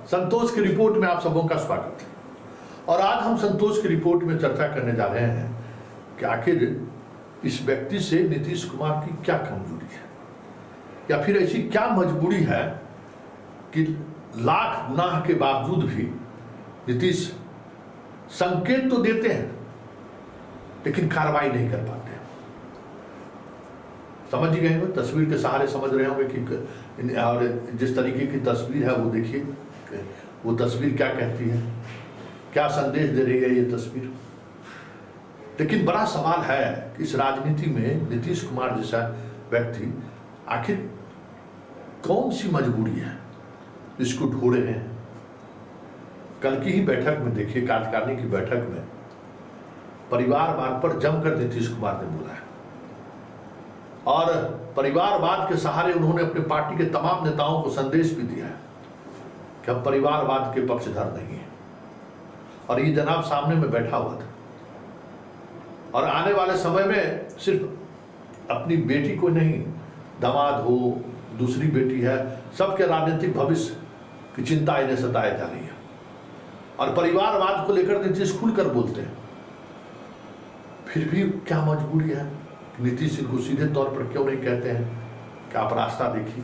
संतोष की रिपोर्ट में आप सबों का स्वागत है। और आज हम संतोष की रिपोर्ट में चर्चा करने जा रहे हैं कि आखिर इस व्यक्ति से नीतीश कुमार की क्या कमजोरी है, या फिर ऐसी क्या मजबूरी है कि लाख गुनाह के बावजूद भी नीतीश संकेत तो देते हैं लेकिन कार्रवाई नहीं कर पाते। समझ ही गए हो, तस्वीर के सहारे समझ रहे होंगे कि और जिस तरीके की तस्वीर है वो देखिए, वो तस्वीर क्या कहती है, क्या संदेश दे रही है ये तस्वीर। लेकिन बड़ा सवाल है कि इस राजनीति में नीतीश कुमार जैसा व्यक्ति आखिर कौन सी मजबूरी है इसको ढूंढ रहे हैं। कल की ही बैठक में देखिए, कार्यकारिणी की बैठक में परिवारवाद पर जमकर नीतीश कुमार ने बोला है और परिवारवाद के सहारे उन्होंने अपनी पार्टी के तमाम नेताओं को संदेश भी दिया है कि हम परिवारवाद के पक्षधर नहीं है। और ये जनाब सामने में बैठा हुआ था और आने वाले समय में सिर्फ अपनी बेटी को नहीं, दामाद हो, दूसरी बेटी है, सबके राजनीतिक भविष्य की चिंता इन्हें सताए जा रही है। और परिवारवाद को लेकर नीतीश खुलकर बोलते हैं, फिर भी क्या मजबूरी है नीतीश इनको सीधे तौर पर क्यों नहीं कहते हैं कि आप रास्ता देखिए,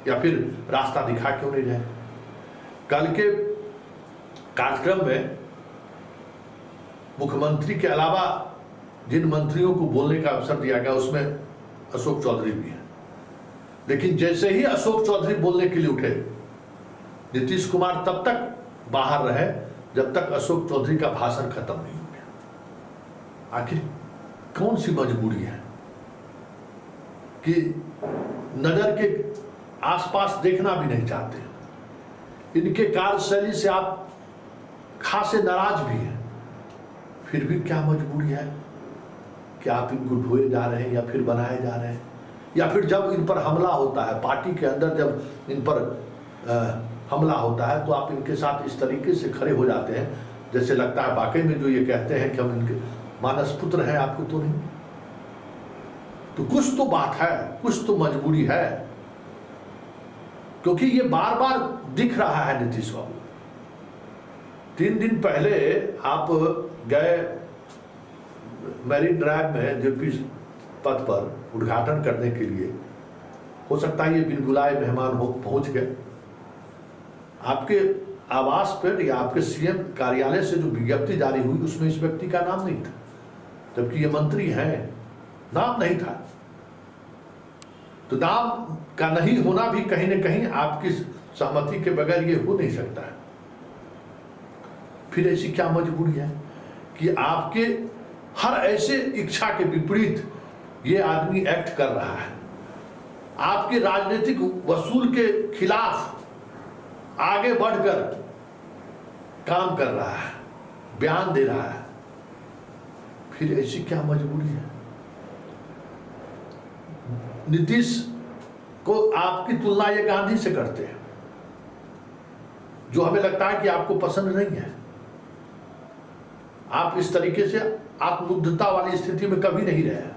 या फिर रास्ता दिखा क्यों नहीं रहे। कल के कार्यक्रम में मुख्यमंत्री के अलावा जिन मंत्रियों को बोलने का अवसर दिया गया उसमें अशोक चौधरी भी है, लेकिन जैसे ही अशोक चौधरी बोलने के लिए उठे नीतीश कुमार तब तक बाहर रहे जब तक अशोक चौधरी का भाषण खत्म नहीं हो गया। आखिर कौन सी मजबूरी है कि नजर के आसपास देखना भी नहीं चाहते। इनके कार्यशैली से आप खासे नाराज भी हैं, फिर भी क्या मजबूरी है कि आप इनको ढोए जा रहे हैं या फिर बनाए जा रहे हैं, या फिर जब इन पर हमला होता है पार्टी के अंदर, जब इन पर हमला होता है तो आप इनके साथ इस तरीके से खड़े हो जाते हैं जैसे लगता है वाकई में जो ये कहते हैं कि हम इनके मानस पुत्र हैं, आपको तो नहीं। तो कुछ तो बात है, कुछ तो मजबूरी है, क्योंकि ये बार बार दिख रहा है नीतीश बाबू। 3 दिन पहले आप गए मैरिन ड्राइव में जेपी पद पर उद्घाटन करने के लिए, हो सकता है ये बिन बुलाए मेहमान हो पहुंच गए। आपके आवास पर या आपके सीएम कार्यालय से जो विज्ञप्ति जारी हुई उसमें इस व्यक्ति का नाम नहीं था, जबकि ये मंत्री हैं, नाम नहीं था। तो नाम का नहीं होना भी कहीं न कहीं आपकी सहमति के बगैर ये हो नहीं सकता है। फिर ऐसी क्या मजबूरी है कि आपके हर ऐसे इच्छा के विपरीत ये आदमी एक्ट कर रहा है, आपके राजनीतिक वसूल के खिलाफ आगे बढ़कर काम कर रहा है, बयान दे रहा है। फिर ऐसी क्या मजबूरी है। नीतीश को आपकी तुलना ये गांधी से करते हैं, जो हमें लगता है कि आपको पसंद नहीं है। आप इस तरीके से आत्मबुद्धता वाली स्थिति में कभी नहीं रहे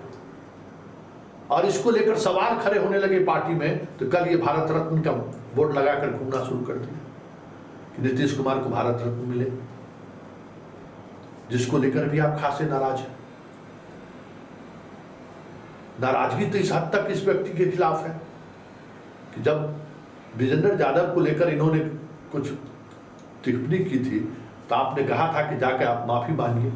और इसको लेकर सवाल खड़े होने लगे पार्टी में, तो कल ये भारत रत्न का बोर्ड लगाकर घूमना शुरू कर दिया कि नीतीश कुमार को भारत रत्न मिले, जिसको लेकर भी आप खासे नाराज हैं। नाराजगी तो इस हद तक इस व्यक्ति के खिलाफ है कि जब विजेंद्र यादव को लेकर इन्होंने कुछ टिप्पणी की थी तो आपने कहा था कि जाके आप माफी मांगिए,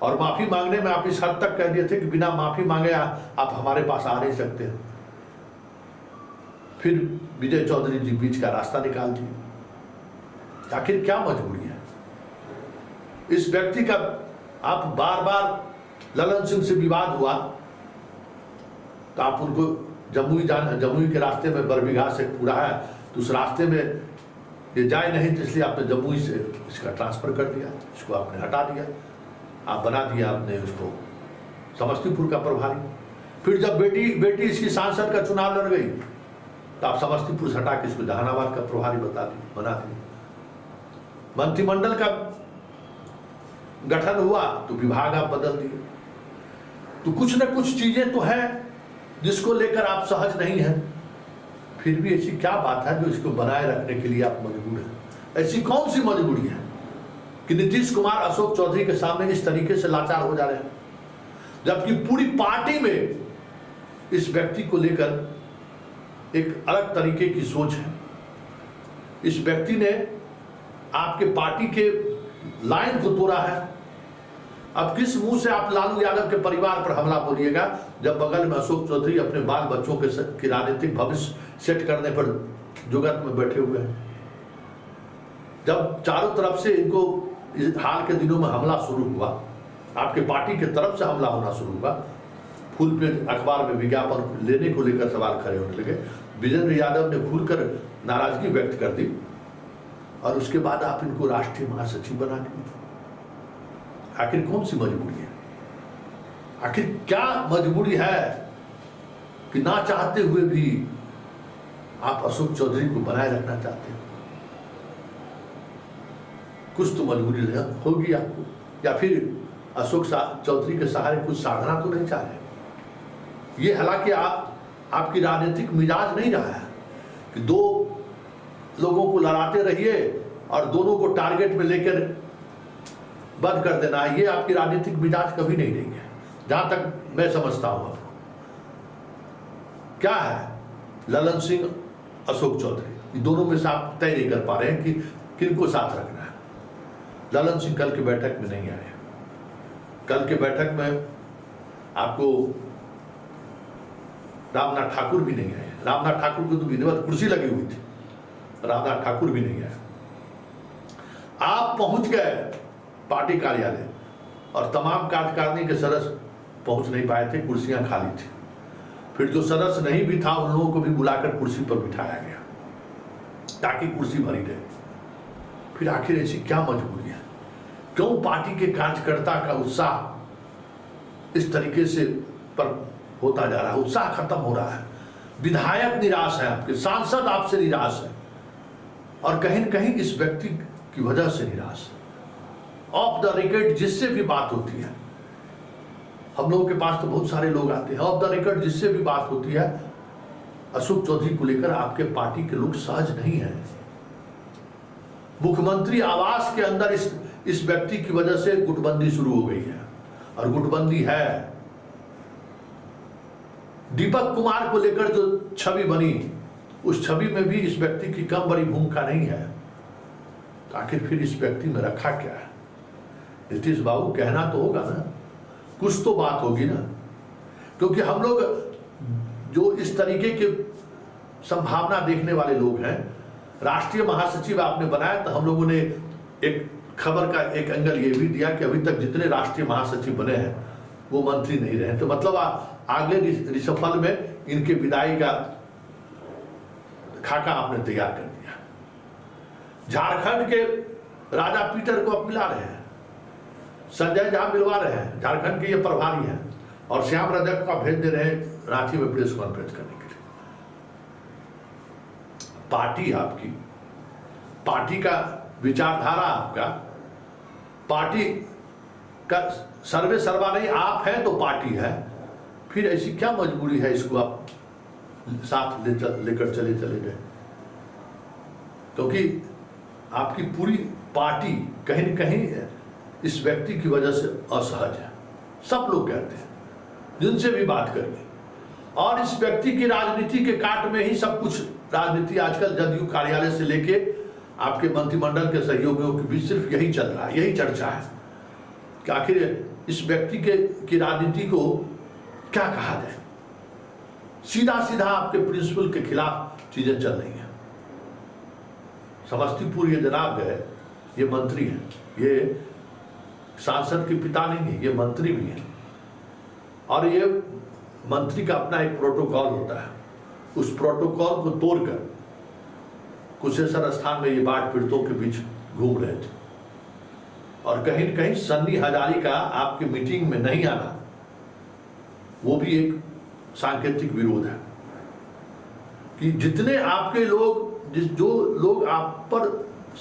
और माफी मांगने में आप इस हद तक कह दिए थे कि बिना माफी मांगे आप हमारे पास आ नहीं सकते। फिर विजय चौधरी जी बीच का रास्ता निकाल दिए। आखिर क्या मजबूरी है इस व्यक्ति का। आप बार बार ललन सिंह से विवाद हुआ तो आप उनको जमुई के रास्ते में बरबीघा से पूरा है, तो उस रास्ते में ये जाए नहीं, तो इसलिए आपने जमुई से इसका ट्रांसफर कर दिया, इसको आपने हटा दिया, आप बना दिया आपने उसको समस्तीपुर का प्रभारी। फिर जब बेटी इसकी सांसद का चुनाव लड़ गई तो आप समस्तीपुर से हटा के इसको जहानाबाद का प्रभारी बना दिया। मंत्रिमंडल का गठन हुआ तो विभाग आप बदल दिए। तो कुछ न कुछ चीजें तो हैं जिसको लेकर आप सहज नहीं हैं। फिर भी ऐसी क्या बात है जो इसको बनाए रखने के लिए आप मजबूर हैं? ऐसी कौन सी मजबूरी है कि नीतीश कुमार अशोक चौधरी के सामने इस तरीके से लाचार हो जा रहे हैं, जबकि पूरी पार्टी में इस व्यक्ति को लेकर एक अलग तरीके की सोच है। इस व्यक्ति ने आपके पार्टी के लाइन को तोड़ा है। अब किस मुंह से आप लालू यादव के परिवार पर हमला बोलिएगा जब बगल में अशोक चौधरी अपने बाल बच्चों के राजनीतिक भविष्य सेट करने पर जुगत में बैठे हुए हैं। जब चारों तरफ से इनको हाल के दिनों में हमला शुरू हुआ, आपके पार्टी की तरफ से हमला होना शुरू हुआ, फुल पेज अखबार में विज्ञापन लेने को लेकर सवाल खड़े होने लगे, विजेंद्र यादव ने खुलकर नाराजगी व्यक्त कर दी और उसके बाद आप इनको राष्ट्रीय महासचिव बना दिए। आखिर कौन सी मजबूरी है? आखिर क्या मजबूरी है कि ना चाहते हुए भी आप अशोक चौधरी को बनाए रखना चाहते हैं? कुछ तो मजबूरी होगी आपको, या फिर अशोक चौधरी के सहारे कुछ साधना तो नहीं चाह रहे। ये हालांकि आपकी राजनीतिक मिजाज नहीं रहा है कि दो लोगों को लड़ाते रहिए और दोनों को टारगेट में लेकर बंद कर देना है। ये आपकी राजनीतिक मिजाज कभी नहीं रही है, जहां तक मैं समझता हूं। आपको क्या है, ललन सिंह अशोक चौधरी, दोनों में से आप तय नहीं कर पा रहे हैं कि किनको साथ रखना है। ललन सिंह कल की बैठक में नहीं आए। कल के बैठक में आपको रामनाथ ठाकुर भी नहीं आए। रामनाथ ठाकुर को तो विधिवत कुर्सी लगी हुई थी, रामनाथ ठाकुर भी नहीं आए। आप पहुंच गए पार्टी कार्यालय और तमाम कार्यकारिणी के सदस्य पहुंच नहीं पाए थे, कुर्सियां खाली थी। फिर जो सदस्य नहीं भी था उन लोगों को भी बुलाकर कुर्सी पर बिठाया गया ताकि कुर्सी भरी रहे। फिर आखिर ऐसी क्या मजबूरी है? क्यों पार्टी के कार्यकर्ता का उत्साह इस तरीके से पर होता जा रहा है? उत्साह खत्म हो रहा है। विधायक निराश है, आपके सांसद आपसे निराश है और कहीं न कहीं इस व्यक्ति की वजह से निराश है। ऑफ द रिकॉर्ड जिससे भी बात होती है, हम लोगों के पास तो बहुत सारे लोग आते हैं, ऑफ द रिकॉर्ड जिससे भी बात होती है, अशोक चौधरी को लेकर आपके पार्टी के लोग सहज नहीं है। मुख्यमंत्री आवास के अंदर इस व्यक्ति की वजह से गुटबंदी शुरू हो गई है और गुटबंदी है। दीपक कुमार को लेकर जो छवि बनी, उस छवि में भी इस व्यक्ति की कम बड़ी भूमिका नहीं है। तो आखिर फिर इस व्यक्ति में रखा क्या है? नीतीश बाबू कहना तो होगा ना, कुछ तो बात होगी ना, क्योंकि हम लोग जो इस तरीके के संभावना देखने वाले लोग हैं। राष्ट्रीय महासचिव आपने बनाया तो हम लोगों ने एक खबर का एक एंगल ये भी दिया कि अभी तक जितने राष्ट्रीय महासचिव बने हैं वो मंत्री नहीं रहे, तो मतलब अगले रिशफल में इनके विदाई का खाका आपने तैयार कर दिया। झारखंड के राजा पीटर को अब मिला रहे हैं, संजय झा मिलवा रहे हैं, झारखंड के ये प्रभारी हैं, और श्याम रजक का भेज दे रहे हैं रांची में प्रेस कॉन्फ्रेंस करने के लिए। पार्टी आपकी, पार्टी का विचारधारा आपका, पार्टी का सर्वे सर्वा नहीं, आप हैं तो पार्टी है। फिर ऐसी क्या मजबूरी है इसको आप साथ लेकर चले गए? क्योंकि आपकी पूरी पार्टी कहीं न कहीं इस व्यक्ति की वजह से असहज है। सब लोग कहते हैं जिनसे भी बात करेंगे, और इस व्यक्ति की राजनीति के काट में ही सब कुछ राजनीति आजकल जदयू कार्यालय से लेके आपके मंत्रिमंडल के सहयोगियों के बीच सिर्फ यही चल रहा है, यही चर्चा है कि आखिर इस व्यक्ति की राजनीति को क्या कहा जाए। सीधा सीधा आपके प्रिंसिपल के खिलाफ चीजें चल रही हैं। समस्तीपुर ये जनाब गए, ये मंत्री हैं, ये सांसद के पिता नहीं है, ये मंत्री भी हैं, और ये मंत्री का अपना एक प्रोटोकॉल होता है। उस प्रोटोकॉल को तोड़कर कुशेश्वर स्थान में ये बाढ़ पीड़ितों के बीच घूम रहे थे, और कहीं न कहीं सन्नी हजारी का आपकी मीटिंग में नहीं आना वो भी एक सांकेतिक विरोध है कि जितने आपके लोग, जो लोग आप पर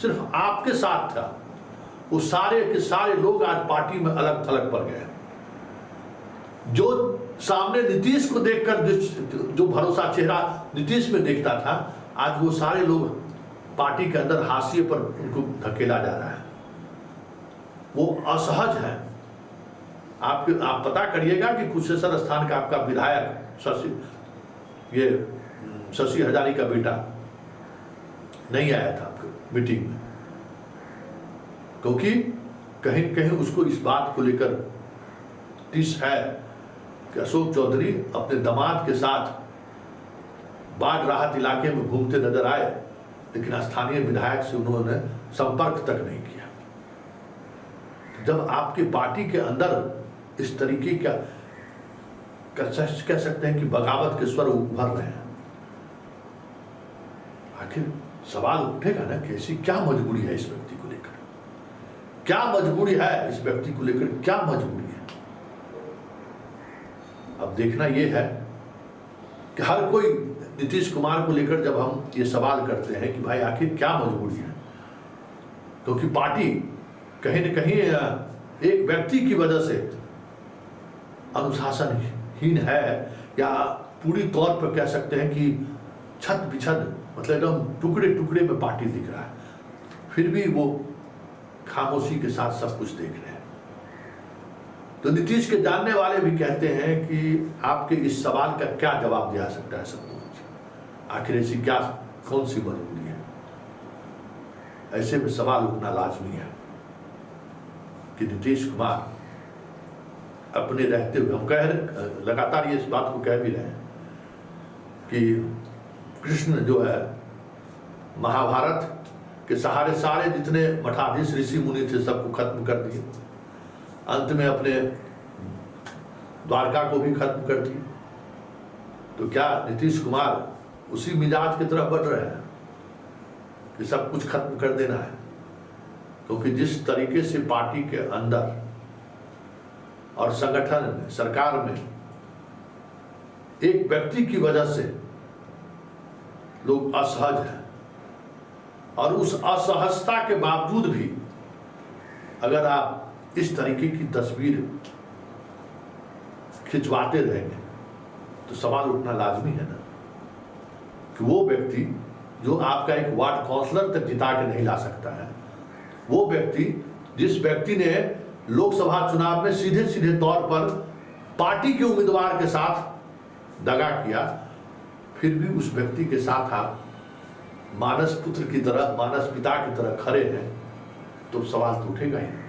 सिर्फ आपके साथ था, वो सारे के सारे लोग आज पार्टी में अलग थलग पड़ गए। जो सामने नीतीश को देखकर जो भरोसा चेहरा नीतीश में देखता था, आज वो सारे लोग पार्टी के अंदर हाशिए पर उनको धकेला जा रहा है। वो असहज है। आप पता करिएगा कि कुशेश्वर स्थान का आपका विधायक शशि हजारी का बेटा नहीं आया था आपके मीटिंग में, क्योंकि कहीं न कहीं उसको इस बात को लेकर टिस है कि अशोक चौधरी अपने दामाद के साथ बाढ़ राहत इलाके में घूमते नजर आए, लेकिन स्थानीय विधायक से उन्होंने संपर्क तक नहीं किया। जब आपकी पार्टी के अंदर इस तरीके का कह सकते हैं कि बगावत के स्वर उभर रहे हैं, आखिर सवाल उठेगा ना कि ऐसी क्या मजबूरी है इस व्यक्ति को लेकर, क्या मजबूरी है इस व्यक्ति को लेकर, क्या मजबूरी है। अब देखना यह है कि हर कोई नीतीश कुमार को लेकर जब हम ये सवाल करते हैं कि भाई आखिर क्या मजबूरी है, क्योंकि पार्टी कहीं न कहीं एक व्यक्ति की वजह से अनुशासनहीन है, या पूरी तौर पर कह सकते हैं कि छत बिछद, मतलब एकदम टुकड़े टुकड़े में पार्टी दिख रहा है, फिर भी वो खामोशी के साथ सब कुछ देख रहे हैं। तो नीतीश के जानने वाले भी कहते हैं कि आपके इस सवाल का क्या जवाब दिया सकता है सब कुछ, आखिर ऐसी क्या कौन सी मजबूरी है। ऐसे में सवाल उठना लाजमी है कि नीतीश कुमार अपने रहते हुए, हम लगातार ये इस बात को कह भी रहे हैं कि कृष्ण जो है महाभारत के सहारे सारे जितने मठाधीश ऋषि मुनि थे सबको खत्म कर दिए, अंत में अपने द्वारका को भी खत्म कर दिए। तो क्या नीतीश कुमार उसी मिजाज की तरफ बढ़ रहे हैं कि सब कुछ खत्म कर देना है? क्योंकि जिस तरीके से पार्टी के अंदर और संगठन में, सरकार में एक व्यक्ति की वजह से लोग असहज हैं, और उस असहजता के बावजूद भी अगर आप इस तरीके की तस्वीर खिंचवाते रहेंगे तो सवाल उठना लाजमी है ना कि वो व्यक्ति जो आपका एक वार्ड काउंसलर तक जिता के नहीं ला सकता है, वो व्यक्ति जिस व्यक्ति ने लोकसभा चुनाव में सीधे सीधे तौर पर पार्टी के उम्मीदवार के साथ दगा किया, फिर भी उस व्यक्ति के साथ आप मानस पुत्र की तरह, मानस पिता की तरह खड़े हैं, तो सवाल तो उठेगा ही नहीं।